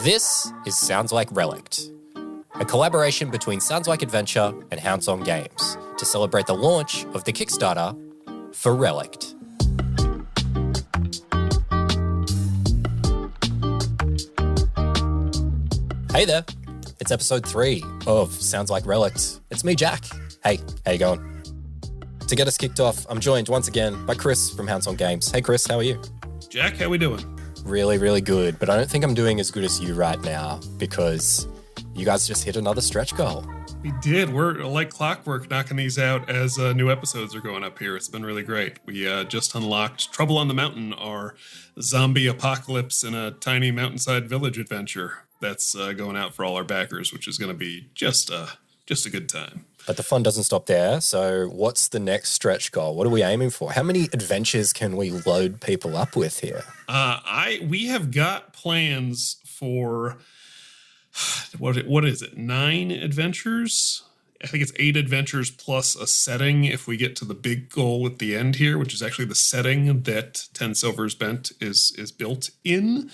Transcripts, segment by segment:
This is Sounds Like Relict, a collaboration between Sounds Like Adventure and Hounds on Games to celebrate the launch of the Kickstarter for Relict. Hey there, it's episode 3 of Sounds Like Relict. It's me, Jack. Hey, how you going? To get us kicked off, I'm joined once again by Chris from Hounds on Games. Hey Chris, how are you? Jack, how we doing? Really, really good, but I don't think I'm doing as good as you right now because you guys just hit another stretch goal. We did. We're like clockwork knocking these out as new episodes are going up here. It's been really great. We just unlocked Trouble on the Mountain, our zombie apocalypse in a tiny mountainside village adventure that's going out for all our backers, which is going to be just a good time. But the fun doesn't stop there. So what's the next stretch goal? What are we aiming for? How many adventures can we load people up with here? We have got plans for, what is it, 9 adventures? I think it's 8 adventures plus a setting if we get to the big goal at the end here, which is actually the setting that 10 Silver's Bent is built in.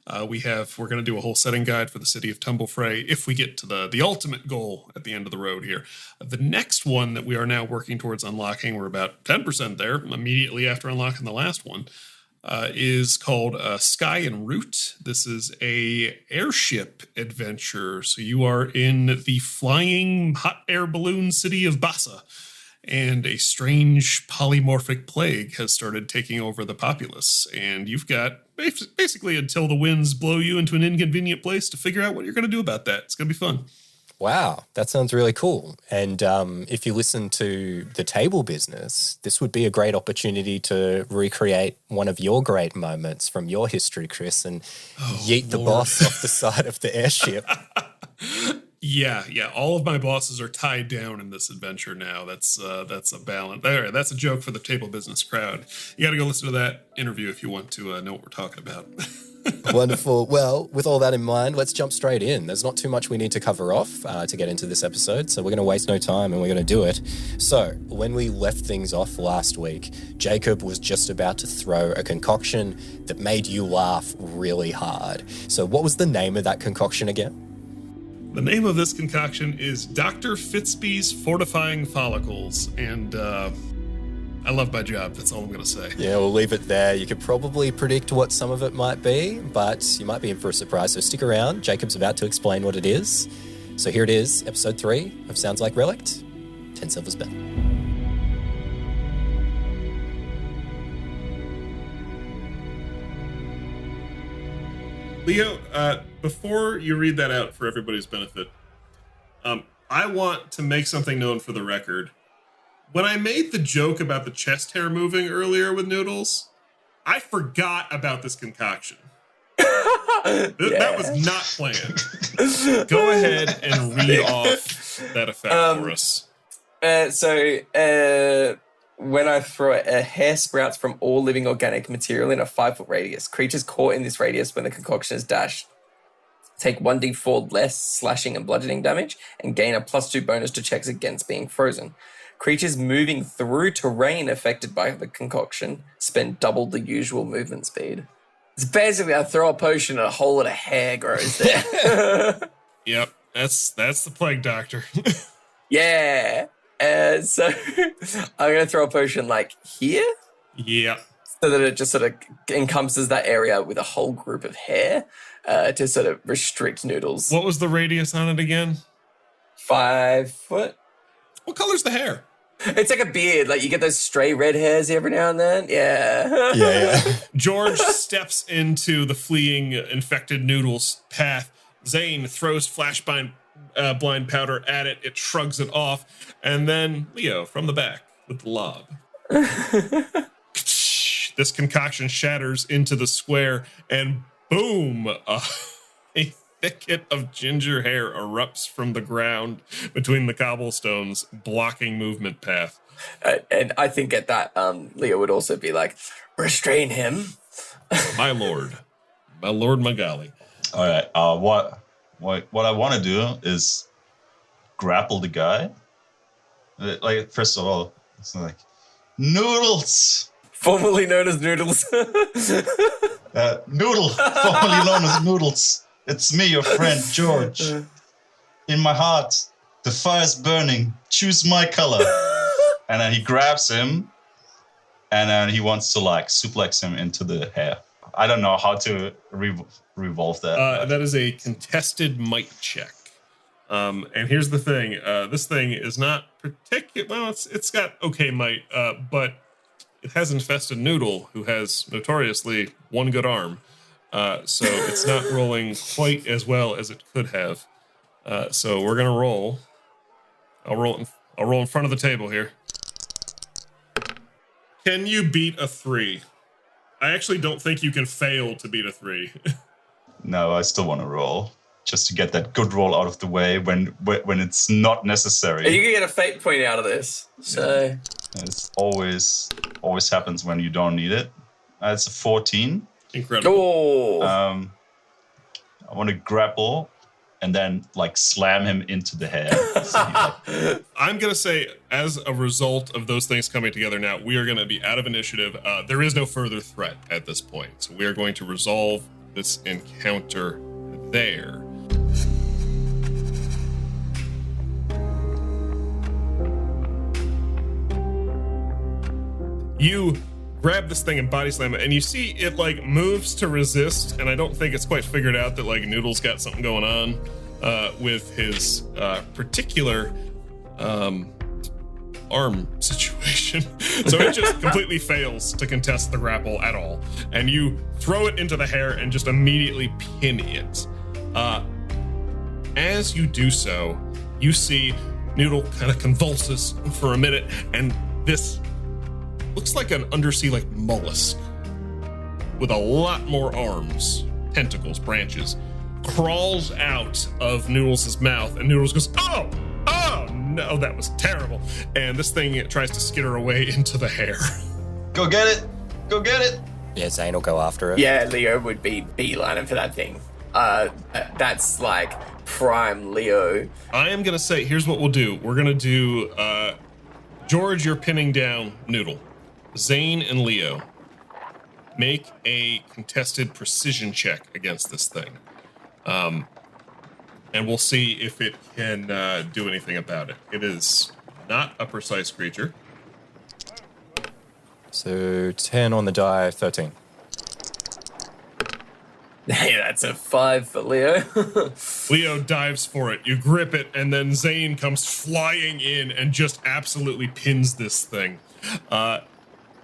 We're going to do a whole setting guide for the city of Tumblefray if we get to the ultimate goal at the end of the road here. The next one that we are now working towards unlocking, we're about 10% there immediately after unlocking the last one, is called Sky en Route. This is a airship adventure. So you are in the flying hot air balloon city of Bassa, and a strange polymorphic plague has started taking over the populace. And you've got basically until the winds blow you into an inconvenient place to figure out what you're going to do about that. It's going to be fun. Wow, that sounds really cool. And if you listen to the table business, this would be a great opportunity to recreate one of your great moments from your history, Chris, and yeet the boss off the side of the airship. Yeah. All of my bosses are tied down in this adventure now. That's a balance. There, that's a joke for the table business crowd. You got to go listen to that interview if you want to know what we're talking about. Wonderful. Well, with all that in mind, let's jump straight in. There's not too much we need to cover off to get into this episode, so we're going to waste no time and we're going to do it. So, when we left things off last week, Jacob was just about to throw a concoction that made you laugh really hard. So, what was the name of that concoction again? The name of this concoction is Dr. Fitzby's Fortifying Follicles, and I love my job. That's all I'm going to say. Yeah, we'll leave it there. You could probably predict what some of it might be, but you might be in for a surprise, so stick around. Jacob's about to explain what it is. So here it is, episode 3 of Sounds Like Relict, 10 Silver's Bent. Leo, before you read that out for everybody's benefit, I want to make something known for the record. When I made the joke about the chest hair moving earlier with Noodles, I forgot about this concoction. That was not planned. Go ahead and read off that effect for us. When I throw it, a hair sprouts from all living organic material in a 5-foot radius. Creatures caught in this radius when the concoction is dashed take 1d4 less slashing and bludgeoning damage and gain a +2 bonus to checks against being frozen. Creatures moving through terrain affected by the concoction spend double the usual movement speed. It's basically I throw a potion and a whole lot of hair grows there. Yep, that's the plague doctor. Yeah. So I'm going to throw a potion like here. Yeah. So that it just sort of encompasses that area with a whole group of hair to sort of restrict Noodles. What was the radius on it again? 5 foot. What color's the hair? It's like a beard. Like you get those stray red hairs every now and then. Yeah. Yeah. George steps into the fleeing infected Noodles path. Zane throws flashblind blind powder at it. It shrugs it off. And then Leo from the back with the lob. This concoction shatters into the square and boom, a thicket of ginger hair erupts from the ground between the cobblestones, blocking movement path. And I think at that, Leo would also be like, restrain him. My lord Magali. All right. What I want to do is grapple the guy. Like, first of all, it's like Noodles. Formerly known as Noodles. Noodle, formerly known as Noodles. It's me, your friend, George. In my heart, the fire's burning. Choose my color. And then he grabs him, and then he wants to like suplex him into the hair. I don't know how to revolve that. That is a contested might check. And here's the thing: this thing is not particular. Well, it's got okay might, but it has infested Noodle, who has notoriously one good arm. So it's not rolling quite as well as it could have. So we're gonna roll. I'll roll in front of the table here. Can you beat a 3? I actually don't think you can fail to beat a 3. No, I still want to roll. Just to get that good roll out of the way when it's not necessary. You can get a fate point out of this. So it's always happens when you don't need it. It's a 14. Incredible. Oh. I want to grapple and then like slam him into the hair. So I'm gonna say, as a result of those things coming together now, we are gonna be out of initiative. There is no further threat at this point, so we are going to resolve this encounter there. You grab this thing and body slam it, and you see it like moves to resist, and I don't think it's quite figured out that like Noodle's got something going on with his particular arm situation. So it just completely fails to contest the grapple at all, and you throw it into the hair and just immediately pin it. As you do so, you see Noodle kind of convulses for a minute, and this looks like an undersea like mollusk with a lot more arms, tentacles, branches, crawls out of Noodles' mouth, and Noodles goes, oh no, that was terrible. And this thing tries to skitter away into the hair. Go get it. Yeah, Zane will go after it. Yeah, Leo would be beelining for that thing. That's like prime Leo. I am gonna say, here's what we'll do. We're gonna do George, you're pinning down Noodle. Zane and Leo, make a contested precision check against this thing. And we'll see if it can do anything about it. It is not a precise creature. So 10 on the die, 13. Hey, that's a 5 for Leo. Leo dives for it. You grip it, and then Zane comes flying in and just absolutely pins this thing.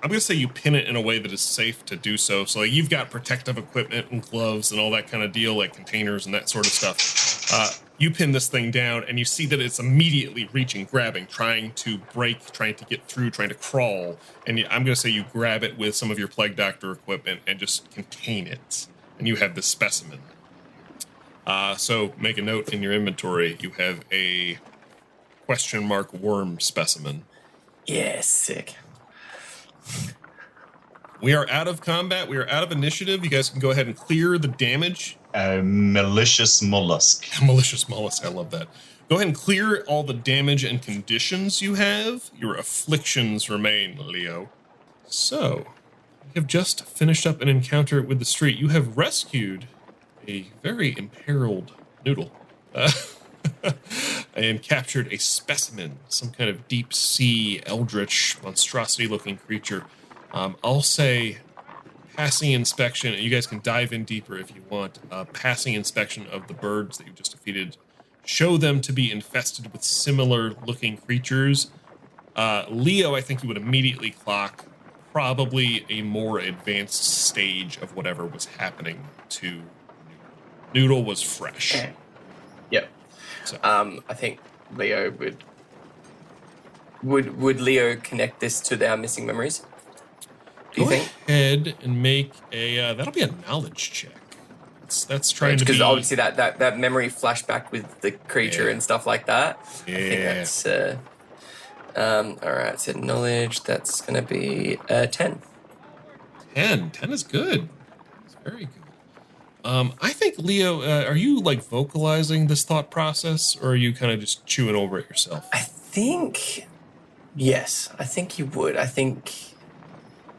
I'm going to say you pin it in a way that is safe to do so. So like, you've got protective equipment and gloves and all that kind of deal, like containers and that sort of stuff. You pin this thing down, and you see that it's immediately reaching, grabbing, trying to break, trying to get through, trying to crawl. And I'm going to say you grab it with some of your Plague Doctor equipment and just contain it. And you have this specimen. So make a note in your inventory. You have a question mark worm specimen. Yeah, sick. We are out of combat. We are out of initiative. You guys can go ahead and clear the damage. Malicious mollusk. Malicious mollusk. I love that. Go ahead and clear all the damage and conditions you have. Your afflictions remain, Leo. So, you have just finished up an encounter with the street. You have rescued a very imperiled Noodle. And captured a specimen, some kind of deep sea, eldritch, monstrosity-looking creature. I'll say passing inspection, and you guys can dive in deeper if you want. Passing inspection of the birds that you just defeated show them to be infested with similar-looking creatures. Leo, I think you would immediately clock probably a more advanced stage of whatever was happening to Noodle was fresh. Yep. So. I think Leo would Leo connect this to our missing memories? Do you Go think? ahead and make a that'll be a knowledge check. That's trying to be, because obviously that memory flashback with the creature and stuff like that. Yeah. I think that's all right. So knowledge, that's gonna be 10. 10 is good. It's very good. I think Leo, are you like vocalizing this thought process, or are you kind of just chewing over it yourself? I think yes. I think you would. I think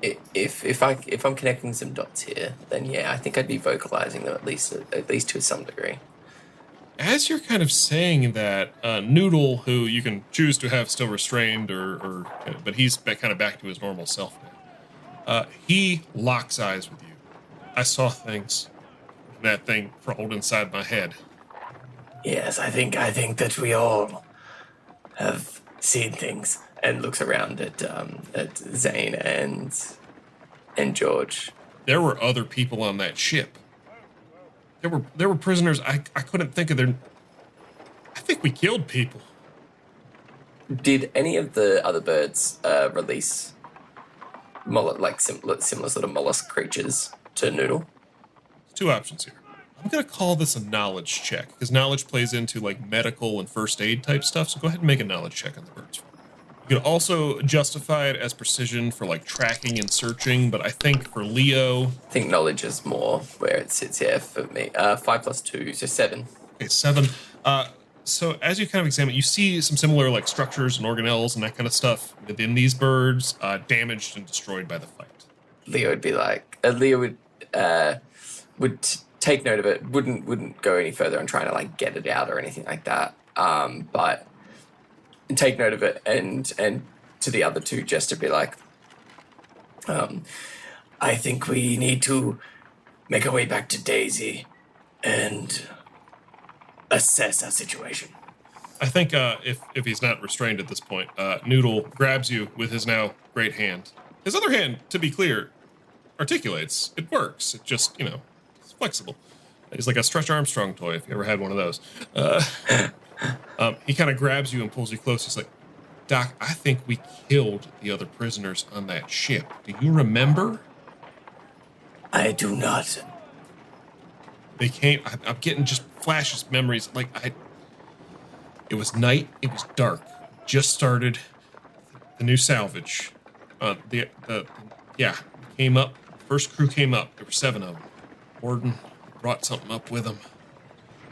if I'm connecting some dots here, then yeah, I think I'd be vocalizing them at least to some degree. As you're kind of saying that, Noodle, who you can choose to have still restrained, but he's kind of back to his normal self now. He locks eyes with you. I saw things. That thing crawled inside my head. Yes, I think that we all have seen things. And looks around at Zane and George. There were other people on that ship. There were prisoners. I couldn't think of their. I think we killed people. Did any of the other birds release similar sort of mollusk creatures to Noodle? Two options here. I'm gonna call this a knowledge check because knowledge plays into like medical and first aid type stuff. So go ahead and make a knowledge check on the birds for me. You can also justify it as precision for like tracking and searching, but I think for Leo, I think knowledge is more where it sits here for me. 5 + 2, so 7. Okay, 7. So as you kind of examine, you see some similar like structures and organelles and that kind of stuff within these birds, damaged and destroyed by the fight. Leo would be like, Leo would take note of it. Wouldn't go any further on trying to like get it out or anything like that. But take note of it and to the other two just to be like, I think we need to make our way back to Daisy and assess our situation. I think if he's not restrained at this point, Noodle grabs you with his now great hand. His other hand, to be clear, articulates. It works. It just, it's flexible. He's like a Stretch Armstrong toy, if you ever had one of those. He kind of grabs you and pulls you close. He's like, Doc, I think we killed the other prisoners on that ship. Do you remember? I do not. They came. I'm getting just flashes, memories. It was night. It was dark. Just started the new salvage. Came up. First crew came up. There were 7 of them. Warden brought something up with him.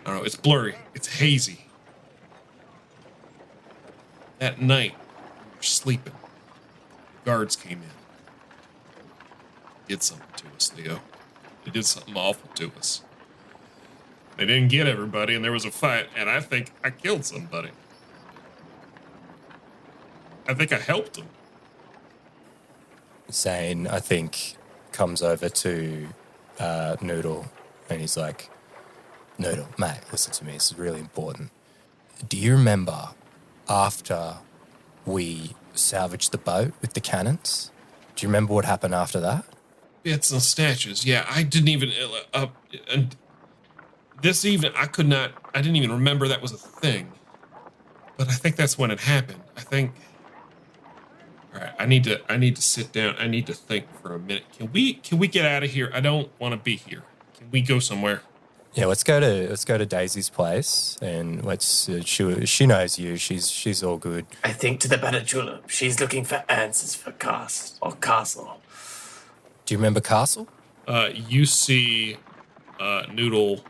I don't know. It's blurry. It's hazy. That night, we were sleeping. The guards came in. They did something to us, Leo. They did something awful to us. They didn't get everybody, and there was a fight, and I think I killed somebody. I think I helped them. Zane, I think, comes over to Noodle, and he's like, Noodle, mate, listen to me. This is really important. Do you remember after we salvaged the boat with the cannons? Do you remember what happened after that? Bits and snatches. Yeah, I didn't even... and this evening, I didn't even remember that was a thing. But I think that's when it happened. I think... All right, I need to sit down. I need to think for a minute. Can we get out of here? I don't want to be here. Can we go somewhere? Yeah, let's go to Daisy's place, and she knows you. She's all good. I think to the Better Julep. She's looking for answers for Castle. Do you remember Castle? You see, Noodle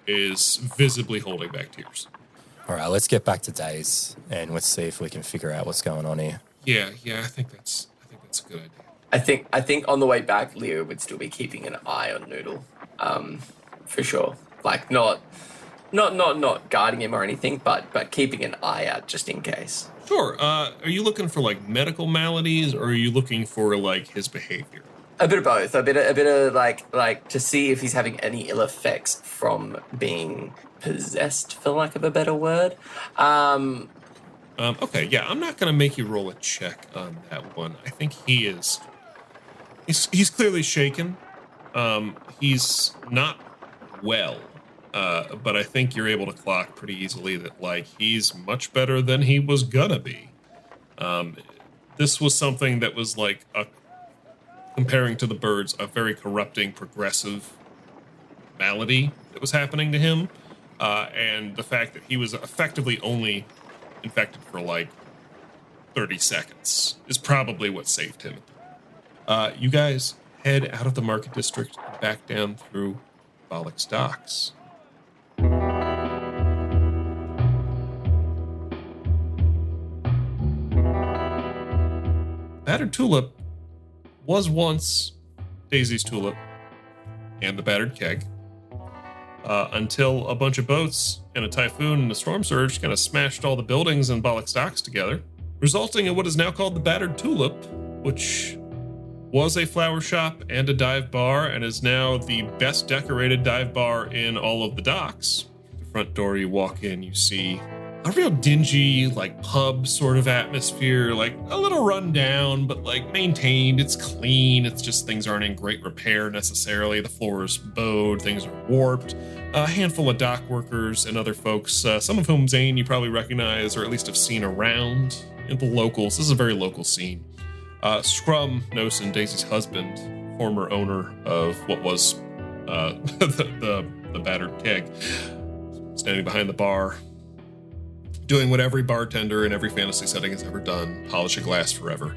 is visibly holding back tears. All right, let's get back to Days, and let's see if we can figure out what's going on here. Yeah, I think that's a good idea. I think on the way back, Leo would still be keeping an eye on Noodle, for sure. Like not guarding him or anything, but keeping an eye out just in case. Sure. Are you looking for like medical maladies, or are you looking for like his behavior? A bit of both. A bit of like to see if he's having any ill effects from being possessed, for lack of a better word. Okay, yeah, I'm not going to make you roll a check on that one. I think he is... He's clearly shaken. He's not well, but I think you're able to clock pretty easily that, like, he's much better than he was gonna be. This was something that was, like, comparing to the birds, a very corrupting, progressive malady that was happening to him. And the fact that he was effectively only infected for like 30 seconds is probably what saved him. You guys head out of the market district and back down through Bollock's docks. Battered Tulip, was once Daisy's tulip and the battered keg, until a bunch of boats and a typhoon and a storm surge kind of smashed all the buildings and Bollock stocks together, resulting in what is now called the battered tulip, which was a flower shop and a dive bar and is now the best decorated dive bar in all of the docks. The front door, you walk in, you see a real dingy, like pub sort of atmosphere, like a little run down, but like maintained. It's clean. It's just things aren't in great repair necessarily. The floor is bowed, things are warped. A handful of dock workers and other folks, some of whom, Zane, you probably recognize or at least have seen around in the locals. This is a very local scene. Scrum Nosen, Daisy's husband, former owner of what was the battered keg, standing behind the bar, doing what every bartender in every fantasy setting has ever done: polish a glass forever.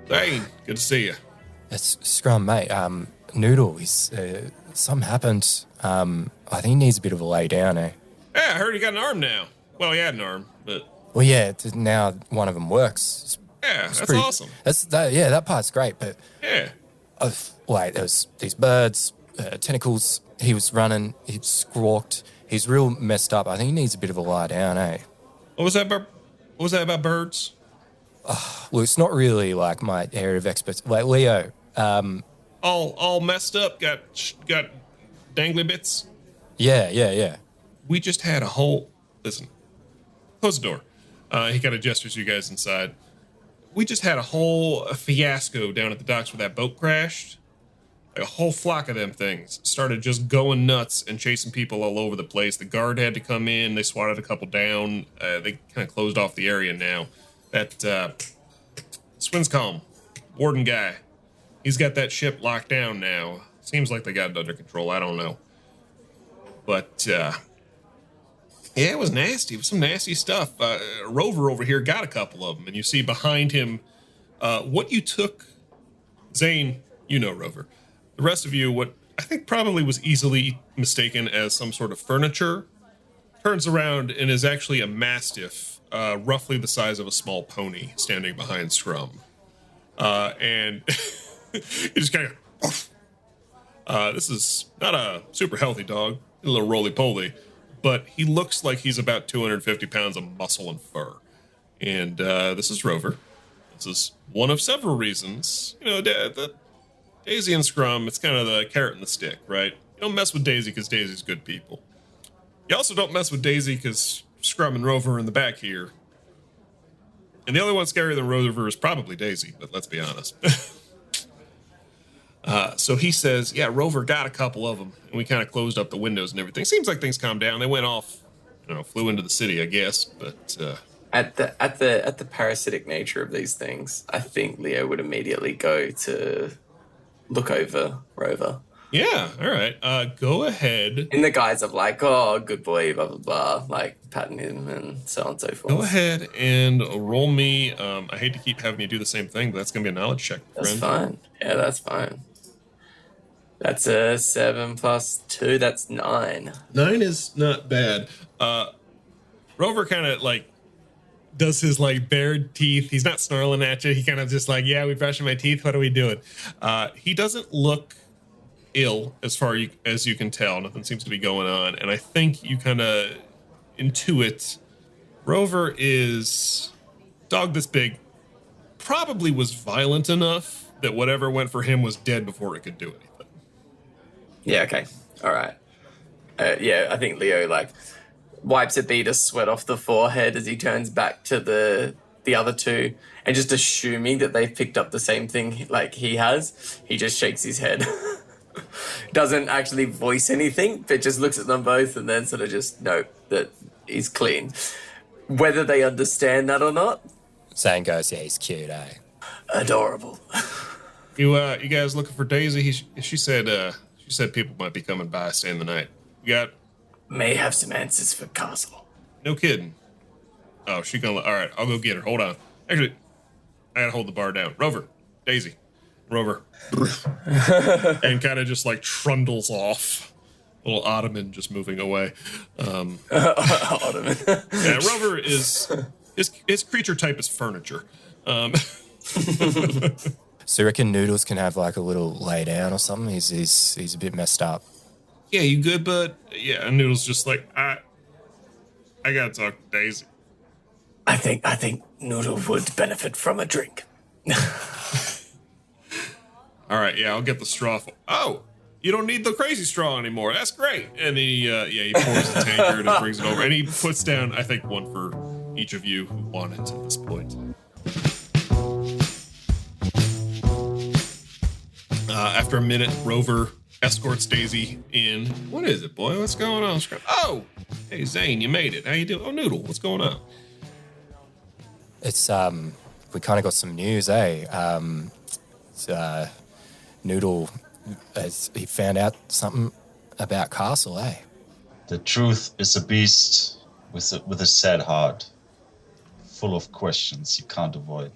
Zane, good to see you. It's Scrum, mate. Noodle, something happened. I think he needs a bit of a lay down, eh? Yeah, I heard he got an arm now. Well, he had an arm, but... Well, yeah, now one of them works. Yeah, that's awesome. That part's great, but... Yeah. There was these birds, tentacles, he was running, he squawked, he's real messed up. I think he needs a bit of a lie down, eh? What was that about birds? Well, it's not really like my area of expertise. Like, Leo... all messed up, got dangly bits? Yeah. We just had a whole... Listen, close the door. He kind of gestures you guys inside. We just had a whole fiasco down at the docks where that boat crashed. Like a whole flock of them things started just going nuts and chasing people all over the place. The guard had to come in. They swatted a couple down. They kind of closed off the area now. That Swinscombe, warden guy, he's got that ship locked down now. Seems like they got it under control. I don't know. But... yeah, it was nasty. It was some nasty stuff. Rover over here got a couple of them, and you see behind him what you took, Zane, you know Rover. The rest of you, what I think probably was easily mistaken as some sort of furniture, turns around and is actually a mastiff, roughly the size of a small pony, standing behind Scrum. And he just kind of, this is not a super healthy dog, a little roly-poly, but he looks like he's about 250 pounds of muscle and fur. And this is Rover. This is one of several reasons. You know, the Daisy and Scrum, it's kind of the carrot and the stick, right? You don't mess with Daisy because Daisy's good people. You also don't mess with Daisy because Scrum and Rover are in the back here. And the only one scarier than Rover is probably Daisy, but let's be honest. So he says, yeah, Rover got a couple of them, and we kind of closed up the windows and everything. Seems like things calmed down. They went off, flew into the city, I guess. But at the parasitic nature of these things, I think Leo would immediately go to look over Rover. Yeah, all right. Go ahead. In the guise of like, oh, good boy, blah, blah, blah, like patting him and so on and so forth. Go ahead and roll me. I hate to keep having you do the same thing, but that's going to be a knowledge check, friend. That's fine. Yeah, that's fine. That's a 7 + 2. That's 9. 9 is not bad. Rover kind of does his bared teeth. He's not snarling at you. He kind of just yeah, we brushing my teeth. What are we doing? He doesn't look ill as far as you can tell. Nothing seems to be going on. And I think you kind of intuit Rover is dog this big. Probably was violent enough that whatever went for him was dead before it could do anything. Yeah, okay. All right. Yeah, I think Leo, wipes a bead of sweat off the forehead as he turns back to the other two, and just assuming that they've picked up the same thing like he has, he just shakes his head. Doesn't actually voice anything, but just looks at them both and then sort of just note that he's clean. Whether they understand that or not. Zane goes, yeah, he's cute, eh? Adorable. You guys looking for Daisy? She said people might be coming by, staying the night. You got... May have some answers for Castle. No kidding. Oh, she gonna... All right, I'll go get her. Hold on. Actually, I gotta hold the bar down. Rover. Daisy. Rover. And kind of just trundles off. Little ottoman just moving away. Ottoman. Yeah, Rover is... His creature type is furniture. So you reckon Noodles can have like a little lay down or something? He's a bit messed up. Yeah, you good, bud? Yeah, and Noodle's just like, I gotta talk to Daisy. I think Noodle would benefit from a drink. All right, yeah, I'll get the straw. Oh, you don't need the crazy straw anymore. That's great. And he pours the tankard and brings it over. And he puts down, I think, one for each of you who want it to this point. After a minute, Rover escorts Daisy in. What is it, boy? What's going on? Oh, hey, Zane, you made it. How you doing? Oh, Noodle, what's going on? It's we kind of got some news, eh? Noodle, he found out something about Castle, eh? The truth is a beast with a sad heart, full of questions you can't avoid.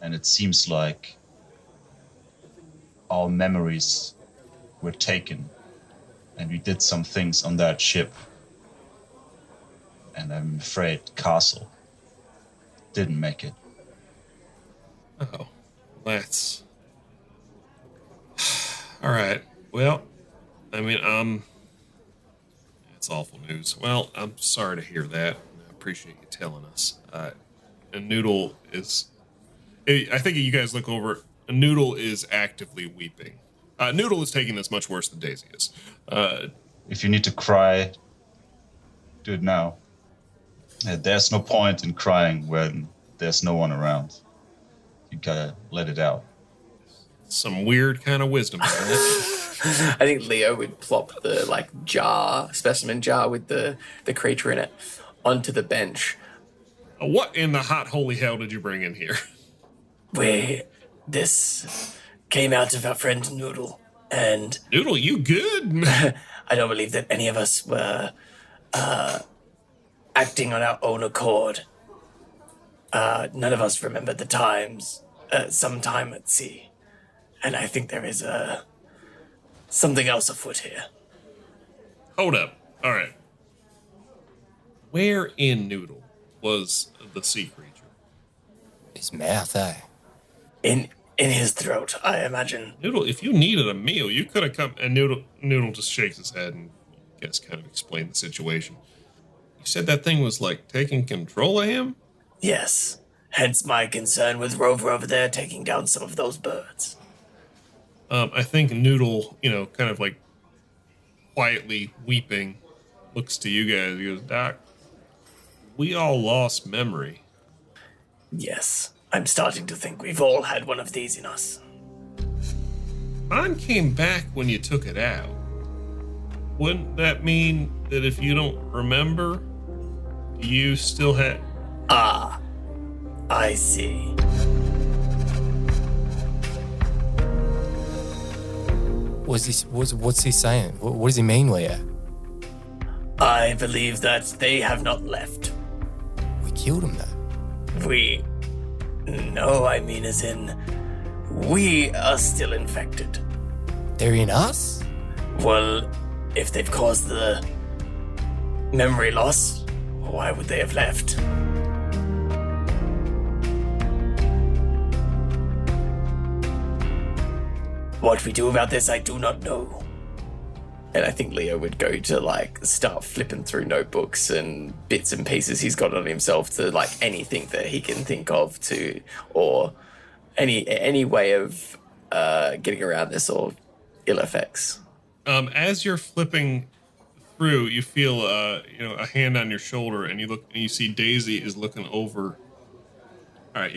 And it seems like our memories were taken, and we did some things on that ship. And I'm afraid Castle didn't make it. Oh, that's... All right. Well, I mean, it's awful news. Well, I'm sorry to hear that. I appreciate you telling us. And Noodle is... I think you guys look over... Noodle is actively weeping. Noodle is taking this much worse than Daisy is. If you need to cry, do it now. There's no point in crying when there's no one around. You gotta let it out. Some weird kind of wisdom. I think Leo would plop the specimen jar with the creature in it onto the bench. What in the hot holy hell did you bring in here? This came out of our friend Noodle, and... Noodle, you good? I don't believe that any of us were acting on our own accord. None of us remembered the times, some time at sea. And I think there is something else afoot here. Hold up. All right. Where in Noodle was the sea creature? His mouth, eh? In his throat, I imagine. Noodle, if you needed a meal, you could have come... And Noodle just shakes his head and I guess kind of explain the situation. You said that thing was like taking control of him? Yes. Hence my concern with Rover over there taking down some of those birds. I think Noodle, kind of like quietly weeping, looks to you guys. He goes, Doc, we all lost memory. Yes, I'm starting to think we've all had one of these in us. Mine came back when you took it out. Wouldn't that mean that if you don't remember, you still had... Ah, I see. What's he saying? What does he mean, Leah? I believe that they have not left. We killed him, though. No, I mean as in, we are still infected. They're in us? Well, if they've caused the memory loss, why would they have left? What we do about this, I do not know. And I think Leo would go to start flipping through notebooks and bits and pieces he's got on himself to anything that he can think of to, or any way of getting around this or ill effects. As you're flipping through, you feel a hand on your shoulder, and you look and you see Daisy is looking over. All right,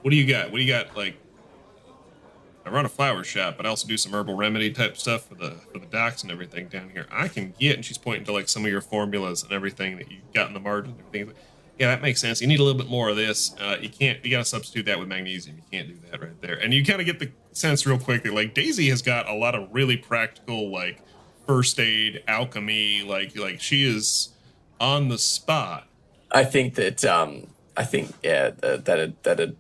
what do you got? What do you got? I run a flower shop, but I also do some herbal remedy type stuff for the docs and everything down here. I can get, and she's pointing to some of your formulas and everything that you got in the margin and everything. Yeah, that makes sense. You need a little bit more of this. You got to substitute that with magnesium. You can't do that right there. And you kind of get the sense real quick that Daisy has got a lot of really practical first aid, alchemy. She is on the spot. I think that that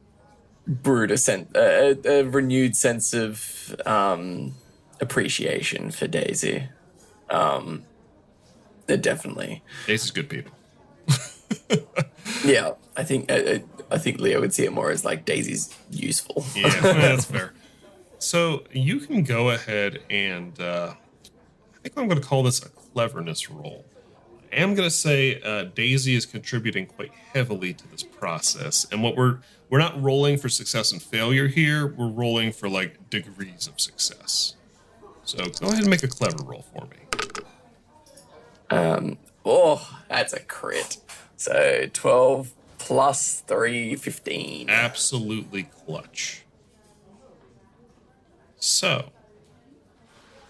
brewed a renewed sense of appreciation for Daisy. Definitely. Daisy's good people. Yeah, I think I think Leo would see it more as like Daisy's useful. Yeah, that's fair. So you can go ahead and I think I'm going to call this a cleverness roll. I am going to say Daisy is contributing quite heavily to this process, and what we're not rolling for success and failure here. We're rolling for like degrees of success. So go ahead and make a clever roll for me. Oh, that's a crit. So 12 plus 3, 15. Absolutely clutch. So,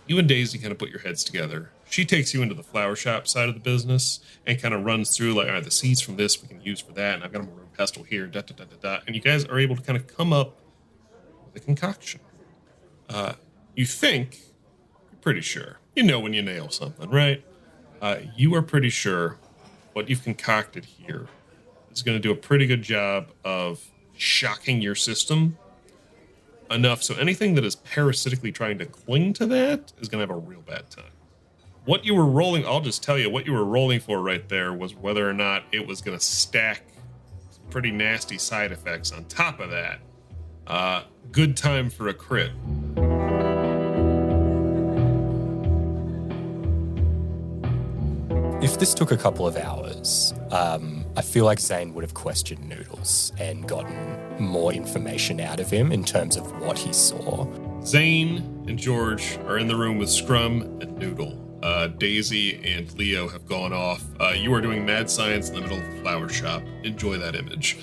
you and Daisy kind of put your heads together. She takes you into the flower shop side of the business and kind of runs through like, all right, the seeds from this we can use for that, and I've got a maroon pestle here, da da da da da. And you guys are able to kind of come up with a concoction. You think, you're pretty sure. You know when you nail something, right? You are pretty sure what you've concocted here is going to do a pretty good job of shocking your system enough so anything that is parasitically trying to cling to that is going to have a real bad time. What you were rolling, I'll just tell you, what you were rolling for right there was whether or not it was going to stack some pretty nasty side effects on top of that. Good time for a crit. If this took a couple of hours, I feel like Zane would have questioned Noodles and gotten more information out of him in terms of what he saw. Zane and George are in the room with Scrum and Noodle. Daisy and Leo have gone off. You are doing mad science in the middle of a flower shop. Enjoy that image.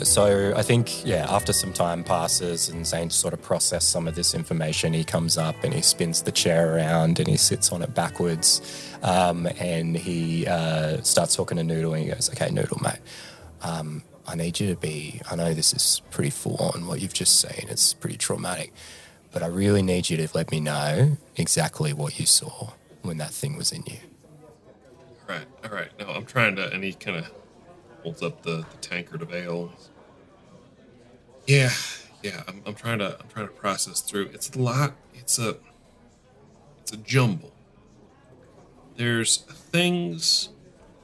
So I think, after some time passes and Zane sort of processed some of this information, he comes up and he spins the chair around and he sits on it backwards, and he starts talking to Noodle and he goes, okay, Noodle, mate, I need you to be, I know this is pretty full on what you've just seen, it's pretty traumatic, but I really need you to let me know exactly what you saw when that thing was in you. All right. No, I'm trying to, and he kind of holds up the tankard of ale. Yeah. I'm trying to process through. It's a lot. It's a jumble. There's things,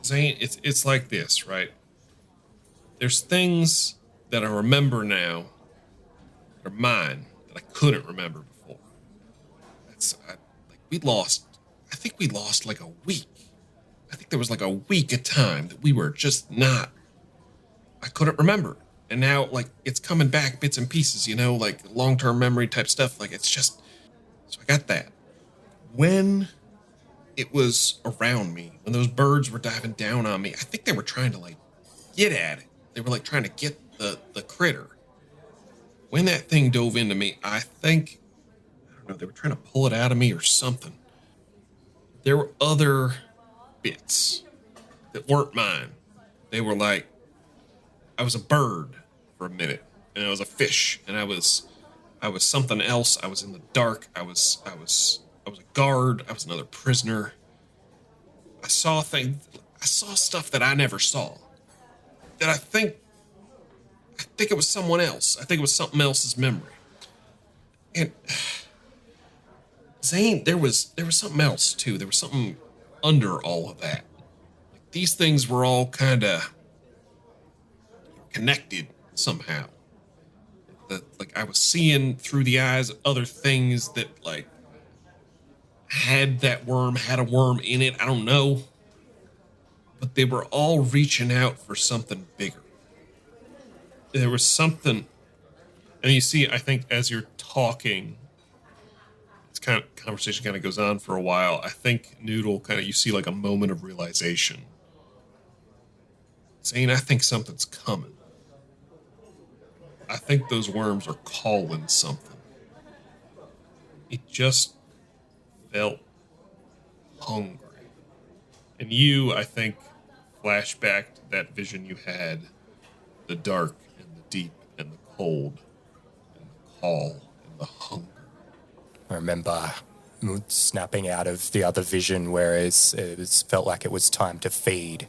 Zane. It's like this, right? There's things that I remember now that are mine that I couldn't remember before. I think we lost like a week. I think there was like a week of time that we were just not, I couldn't remember. And now, like, it's coming back bits and pieces, you know, like long-term memory type stuff. Like, it's just, so I got that. When it was around me, when those birds were diving down on me, I think they were trying to, like, get at it. They were, like, trying to get the critter. When that thing dove into me, I think, I don't know, they were trying to pull it out of me or something. There were other bits that weren't mine. They were like, I was a bird for a minute, and I was a fish, and I was something else. I was in the dark. I was a guard. I was another prisoner. I saw stuff that I never saw. That I think it was someone else. I think it was something else's memory. And Zane, there was something else too. There was something under all of that. Like, these things were all kind of connected somehow. Like I was seeing through the eyes of other things that like had a worm in it. I don't know. But they were all reaching out for something bigger. There was something, and you see, I think as you're talking, it's kind of conversation kind of goes on for a while. I think Noodle kind of, you see like a moment of realization. Zane, I think something's coming. I think those worms are calling something. It just felt hungry. And you, I think, flashback to that vision you had, the dark and the deep and the cold and the call and the hunger. I remember snapping out of the other vision where it felt like it was time to feed.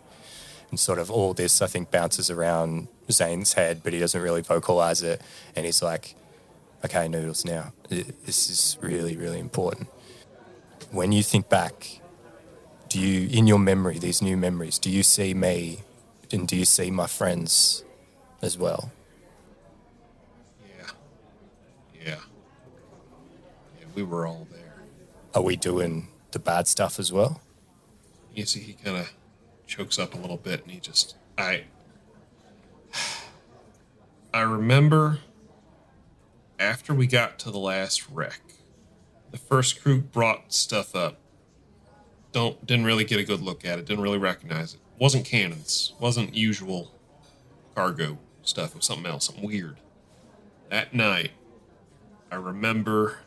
And sort of all this, I think, bounces around Zane's head, but he doesn't really vocalize it. And he's like, okay, Noodles, now, this is really, really important. When you think back, do you, in your memory, these new memories, do you see me And do you see my friends as well? Yeah, we were all there. Are we doing the bad stuff as well? You see, he kind of chokes up a little bit, and I remember after we got to the last wreck, the first crew brought stuff up. Didn't really get a good look at it, didn't really recognize it. Wasn't cannons, wasn't usual cargo stuff, it was something else, something weird. That night, I remember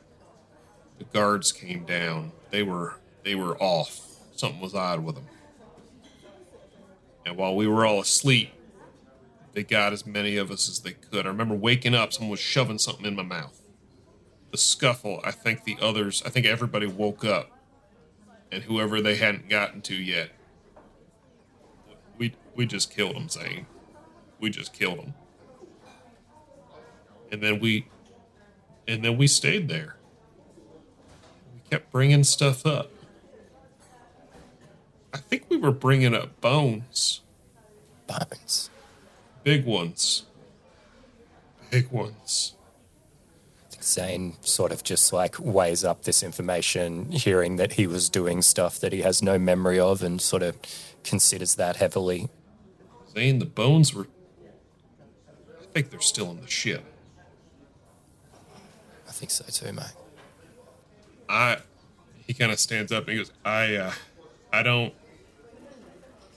the guards came down. They were off. Something was odd with them. And while we were all asleep, they got as many of us as they could. I remember waking up, someone was shoving something in my mouth. The scuffle, I think everybody woke up. And whoever they hadn't gotten to yet, we just killed them, Zane. We just killed them. And then we stayed there. We kept bringing stuff up. I think we were bringing up bones. Bones. Big ones. Big ones. Zane sort of just like weighs up this information, hearing that he was doing stuff that he has no memory of, and sort of considers that heavily. Zane, the bones were... I think they're still in the ship. I think so too, mate. He kind of stands up and he goes, I don't...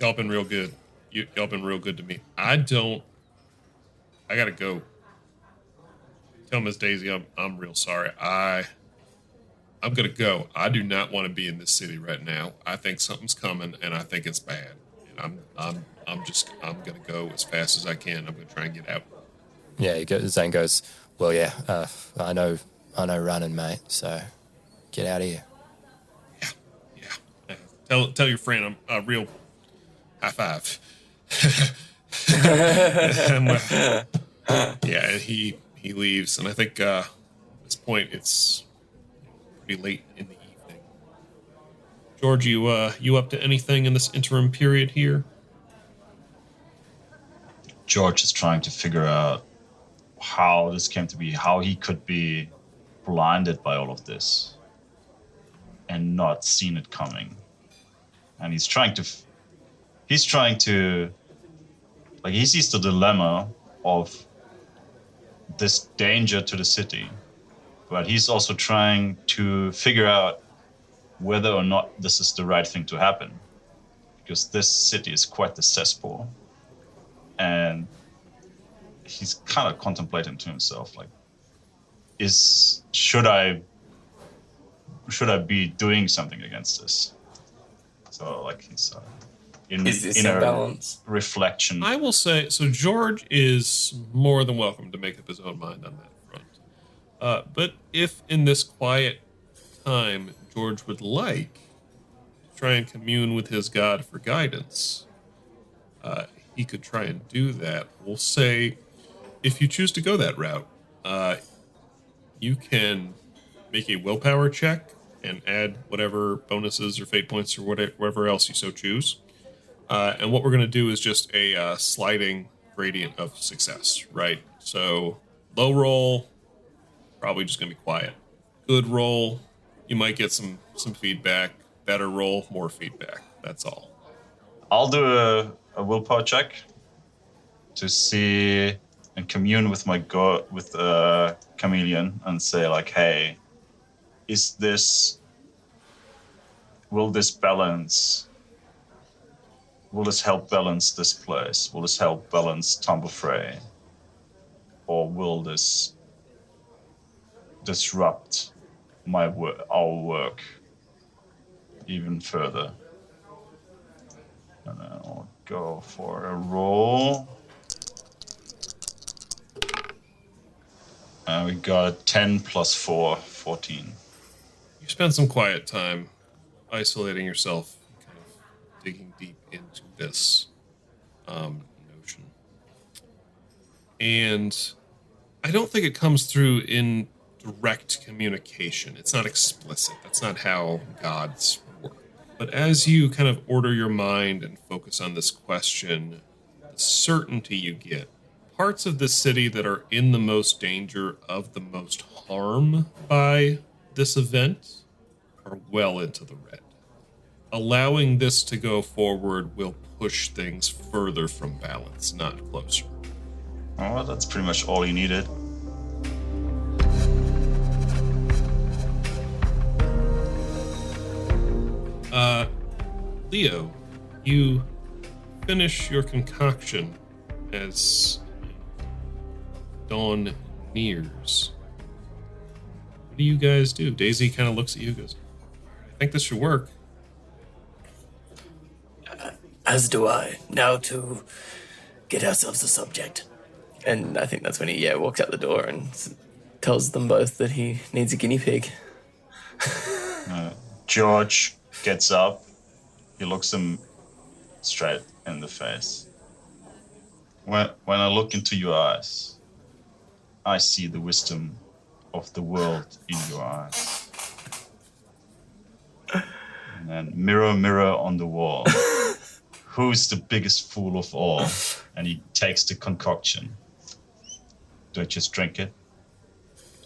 Y'all been real good. Y'all been real good to me. I gotta go. Tell Miss Daisy I'm real sorry. I'm gonna go. I do not want to be in this city right now. I think something's coming, and I think it's bad. And I'm gonna go as fast as I can. I'm gonna try and get out. Yeah, Zane goes, well, yeah, I know running, mate. So get out of here. Yeah. Tell your friend I'm a real high five. Yeah, he leaves, and I think at this point it's pretty late in the evening. George, you up to anything in this interim period here? George is trying to figure out how this came to be, how he could be blinded by all of this and not seen it coming. And he's trying to like, he sees the dilemma of this danger to the city, but he's also trying to figure out whether or not this is the right thing to happen, because this city is quite the cesspool, and he's kind of contemplating to himself, like, should I be doing something against this? So like he's Is this in a a balance? reflection. I will say, so George is more than welcome to make up his own mind on that front. But if in this quiet time George would like to try and commune with his God for guidance, he could try and do that. We'll say, if you choose to go that route, you can make a willpower check and add whatever bonuses or fate points or whatever else you so choose. And what we're going to do is just a sliding gradient of success, right? So low roll, probably just going to be quiet. Good roll, you might get some feedback. Better roll, more feedback. That's all. I'll do a willpower check to see and commune with my chameleon and say, like, hey, will this help balance this place? Will this help balance Tumble Frey? Or will this disrupt our work even further? And then I'll go for a roll. We got 10 plus 4, 14. You spend some quiet time isolating yourself, kind of digging deep into this notion. And I don't think it comes through in direct communication. It's not explicit. That's not how gods work. But as you kind of order your mind and focus on this question, certainty you get, parts of the city that are in the most danger of the most harm by this event are well into the red. Allowing this to go forward will push things further from balance, not closer. Oh, well, that's pretty much all he needed. Leo, you finish your concoction as dawn nears. What do you guys do? Daisy kind of looks at you and goes, I think this should work. As do I. Now to get ourselves a subject. And I think that's when he walks out the door and tells them both that he needs a guinea pig. George gets up. He looks him straight in the face. When I look into your eyes, I see the wisdom of the world in your eyes. And then mirror, mirror on the wall. Who's the biggest fool of all? And he takes the concoction. Do I just drink it?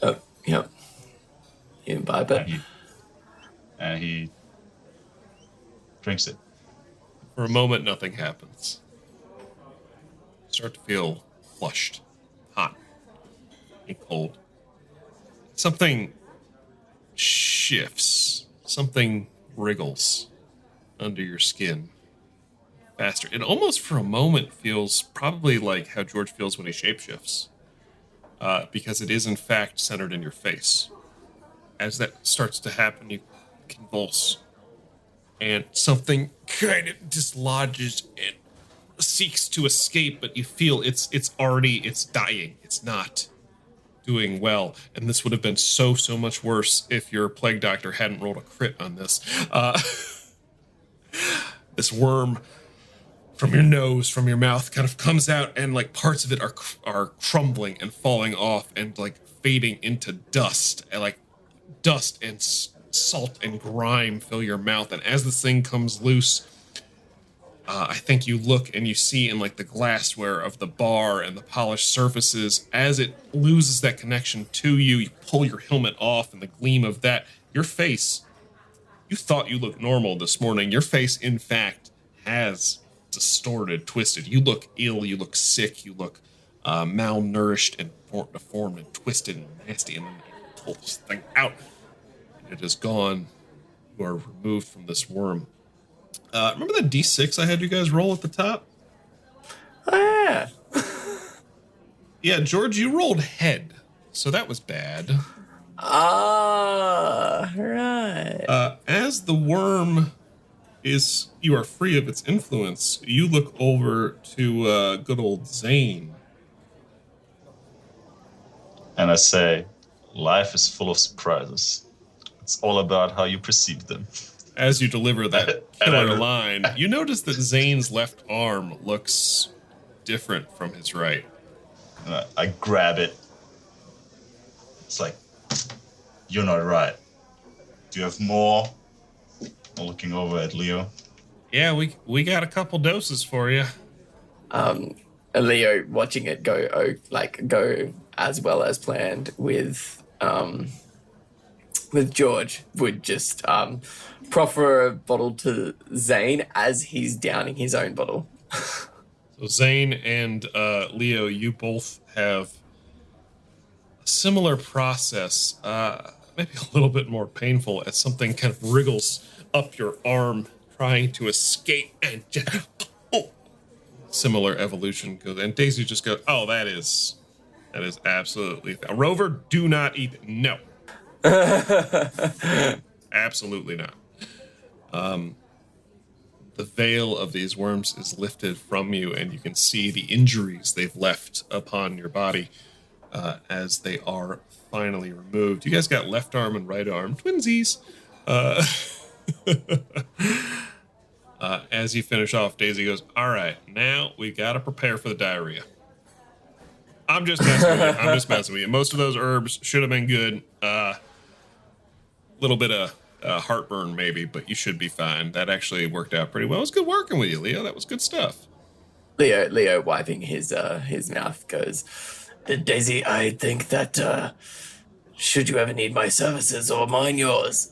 Oh, yeah. You imbibe it. And he drinks it. For a moment, nothing happens. You start to feel flushed, hot, and cold. Something shifts. Something wriggles under your skin faster. It almost for a moment feels probably like how George feels when he shapeshifts. Because it is in fact centered in your face. As that starts to happen, you convulse. And something kind of dislodges and seeks to escape, but you feel it's dying. It's not doing well. And this would have been so much worse if your plague doctor hadn't rolled a crit on this. This worm from your nose, from your mouth, kind of comes out, and like parts of it are crumbling and falling off and like fading into dust, and like dust and salt and grime fill your mouth. And as this thing comes loose, I think you look and you see in like the glassware of the bar and the polished surfaces, as it loses that connection to you, you pull your helmet off, and the gleam of that, your face, you thought you looked normal this morning. Your face, in fact, has distorted, twisted. You look ill, you look sick, you look malnourished and deformed and twisted and nasty, and then you pull this thing out. It is gone. You are removed from this worm. Remember that D6 I had you guys roll at the top? Oh, yeah. Yeah, George, you rolled head, so that was bad. Ah, right. As the worm you are free of its influence, you look over to good old Zane. And I say, life is full of surprises. It's all about how you perceive them. As you deliver that killer line, you notice that Zane's left arm looks different from his right. I grab it. It's like, you're not right. Do you have more? I'm looking over at Leo. Yeah, we got a couple doses for you. Leo watching it go as well as planned with George would just proffer a bottle to Zane as he's downing his own bottle. So Zane and Leo, you both have a similar process, maybe a little bit more painful, as something kind of wriggles up your arm trying to escape, and just, similar evolution goes. And Daisy just goes, oh, that is absolutely... Rover, do not eat it. No. Absolutely not. The veil of these worms is lifted from you, and you can see the injuries they've left upon your body as they are finally removed. You guys got left arm and right arm, twinsies. As you finish off, Daisy goes, all right, now we got to prepare for the diarrhea. I'm just messing with you. Most of those herbs should have been good. Little bit of heartburn maybe, but you should be fine. That actually worked out pretty well. It was good working with you, Leo. That was good stuff. Leo wiping his mouth goes, Daisy, I think that should you ever need my services or mine yours,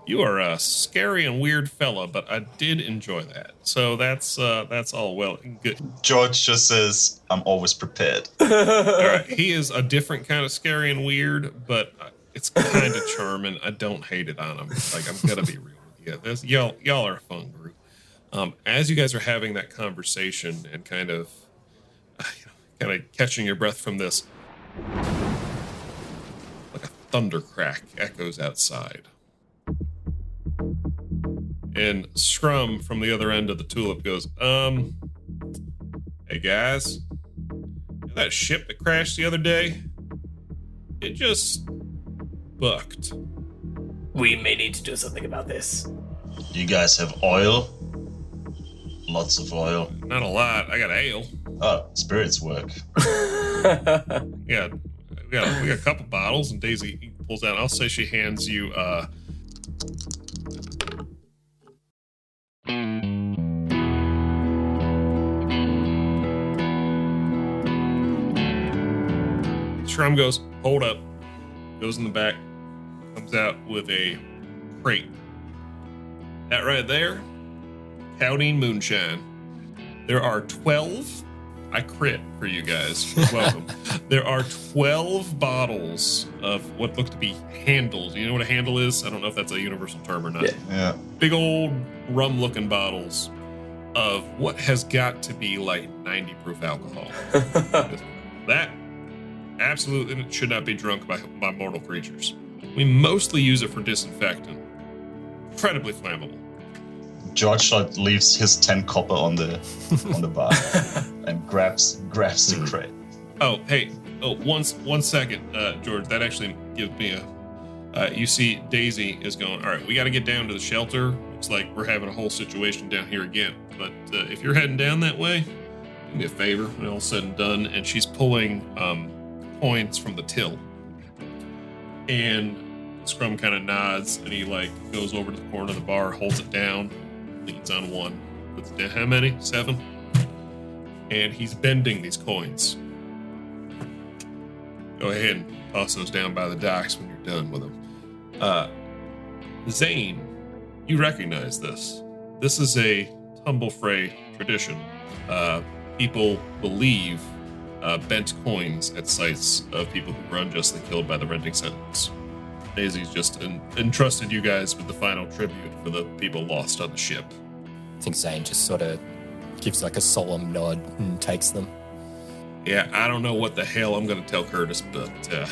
You are a scary and weird fella, but I did enjoy that. So that's all well and good. George just says, I'm always prepared. All right, he is a different kind of scary and weird, but it's kind of charming. I don't hate it on him. Like, I'm gonna be real with you. Y'all are a fun group. As you guys are having that conversation and kind of catching your breath from this, like a thunder crack echoes outside. And Scrum from the other end of the tulip goes, hey guys, that ship that crashed the other day, it just bucked. We may need to do something about this. You guys have oil? Lots of oil. Not a lot. I got ale. Oh, spirits work. Yeah, we got a couple bottles, and Daisy pulls out. I'll say she hands you Shrum goes, hold up. Goes in the back, comes out with a crate. That right there, Cowdine Moonshine. There are 12. I crit for you guys. You're welcome. There are 12 bottles of what look to be handles. You know what a handle is? I don't know if that's a universal term or not. Yeah. Big old rum-looking bottles of what has got to be like 90 proof alcohol. That absolutely should not be drunk by mortal creatures. We mostly use it for disinfectant. Incredibly flammable. George leaves his 10 copper on the bar and grabs the crate. Oh, hey, one second, George. That actually gives me a. You see, Daisy is going. All right, we got to get down to the shelter. Looks like we're having a whole situation down here again. But if you're heading down that way, do me a favor when all's said and done. And she's pulling coins from the till. And Scrum kind of nods, and he goes over to the corner of the bar, holds it down, leans on one, puts it down. How many? 7. And he's bending these coins. Go ahead and toss those down by the docks when you're done with them. Zane, you recognize this. This is a tumble fray tradition. People believe bent coins at sites of people who were unjustly killed by the renting settlements. Daisy's just entrusted you guys with the final tribute for the people lost on the ship. I think Zane just sort of gives like a solemn nod and takes them. Yeah, I don't know what the hell I'm going to tell Curtis, but I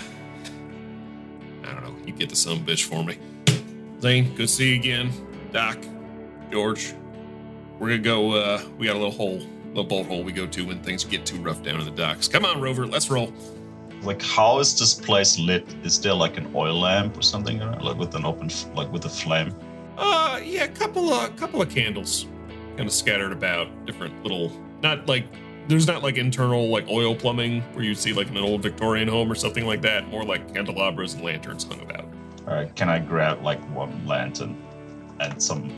don't know. You get the son bitch for me. Zane, good to see you again. Doc, George, we're going to go, we got a little bolt hole we go to when things get too rough down in the docks. Come on, Rover, let's roll. How is this place lit? Is there an oil lamp or something with an open, with a flame? Yeah, a couple of candles kind of scattered about, different little, there's not internal oil plumbing where you see in an old Victorian home or something like that, more like candelabras and lanterns hung about. All right, can I grab one lantern and some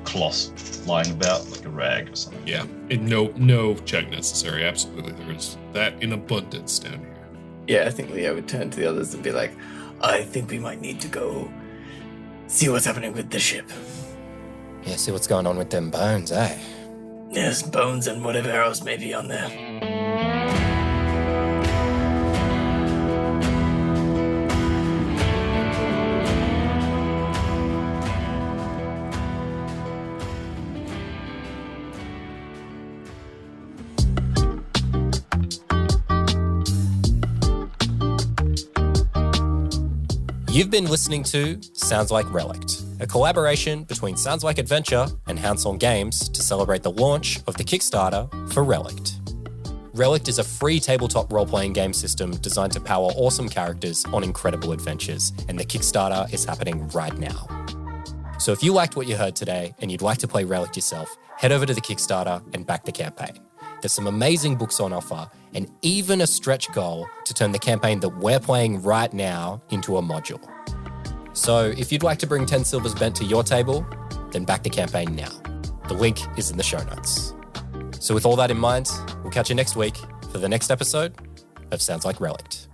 cloth lying about, like a rag or something? Yeah, no check necessary. Absolutely, there is that in abundance down here. Yeah, I think Leo would turn to the others and be like, I think we might need to go see what's happening with the ship. Yeah, see what's going on with them bones, eh? Yes, bones and whatever else may be on there. You've been listening to Sounds Like Relict, a collaboration between Sounds Like Adventure and Houndsong Games to celebrate the launch of the Kickstarter for Relict. Relict is a free tabletop role-playing game system designed to power awesome characters on incredible adventures, and the Kickstarter is happening right now. So if you liked what you heard today and you'd like to play Relict yourself, head over to the Kickstarter and back the campaign. There's some amazing books on offer and even a stretch goal to turn the campaign that we're playing right now into a module. So if you'd like to bring 10 silvers bent to your table, then back the campaign now. The link is in the show notes. So with all that in mind, we'll catch you next week for the next episode of Sounds Like Relict.